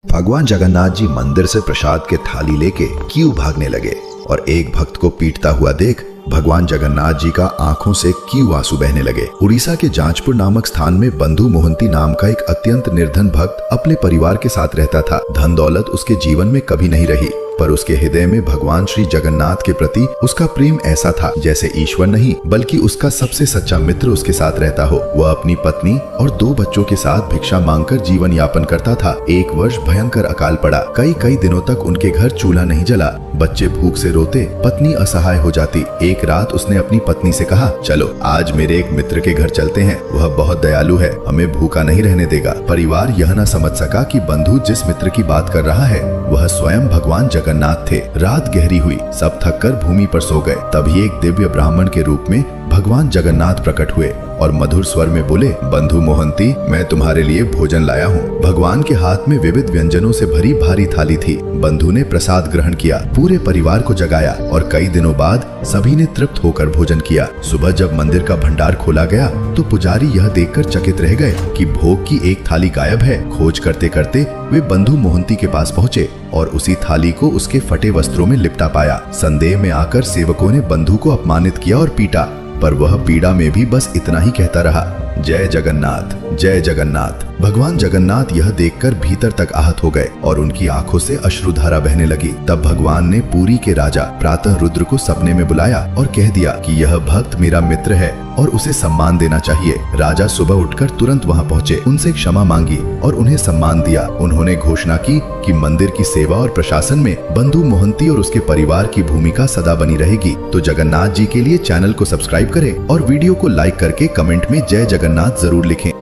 भगवान जगन्नाथ जी मंदिर से प्रसाद के थाली लेके क्यों भागने लगे और एक भक्त को पीटता हुआ देख भगवान जगन्नाथ जी का आंखों से क्यों आंसू बहने लगे। उड़ीसा के जाजपुर नामक स्थान में बंधु मोहंती नाम का एक अत्यंत निर्धन भक्त अपने परिवार के साथ रहता था। धन दौलत उसके जीवन में कभी नहीं रही, पर उसके हृदय में भगवान श्री जगन्नाथ के प्रति उसका प्रेम ऐसा था जैसे ईश्वर नहीं बल्कि उसका सबसे सच्चा मित्र उसके साथ रहता हो। वह अपनी पत्नी और 2 बच्चों के साथ भिक्षा मांगकर जीवन यापन करता था। एक वर्ष भयंकर अकाल पड़ा। कई दिनों तक उनके घर चूल्हा नहीं जला। बच्चे भूख से रोते, पत्नी असहाय हो जाती। एक रात उसने अपनी पत्नी से कहा, चलो आज मेरे एक मित्र के घर चलते हैं, वह बहुत दयालु है, हमें भूखा नहीं रहने देगा। परिवार यह न समझ सका कि बंधु जिस मित्र की बात कर रहा है वह स्वयं भगवान जगन्नाथ थे। रात गहरी हुई, सब थककर भूमि पर सो गए। तभी एक दिव्य ब्राह्मण के रूप में भगवान जगन्नाथ प्रकट हुए और मधुर स्वर में बोले, बंधु मोहंती, मैं तुम्हारे लिए भोजन लाया हूँ। भगवान के हाथ में विविध व्यंजनों से भरी भारी थाली थी। बंधु ने प्रसाद ग्रहण किया, पूरे परिवार को जगाया और कई दिनों बाद सभी ने तृप्त होकर भोजन किया। सुबह जब मंदिर का भंडार खोला गया तो पुजारी यह देखकर चकित रह गए कि भोग की एक थाली गायब है। खोज करते करते वे बंधु मोहंती के पास पहुँचे और उसी थाली को उसके फटे वस्त्रों में लिपटा पाया। संदेह में आकर सेवकों ने बंधु को अपमानित किया और पीटा, पर वह पीड़ा में भी बस इतना ही कहता रहा, जय जगन्नाथ, जय जगन्नाथ। भगवान जगन्नाथ यह देखकर भीतर तक आहत हो गए और उनकी आंखों से अश्रुधारा बहने लगी। तब भगवान ने पुरी के राजा प्रातः रुद्र को सपने में बुलाया और कह दिया कि यह भक्त मेरा मित्र है और उसे सम्मान देना चाहिए। राजा सुबह उठकर तुरंत वहां पहुंचे, उनसे क्षमा मांगी और उन्हें सम्मान दिया। उन्होंने घोषणा की कि मंदिर की सेवा और प्रशासन में बंधु मोहंती और उसके परिवार की भूमिका सदा बनी रहेगी। तो जगन्नाथ जी के लिए चैनल को सब्सक्राइब करें और वीडियो को लाइक करके कमेंट में जय जगन्नाथ जरूर लिखें।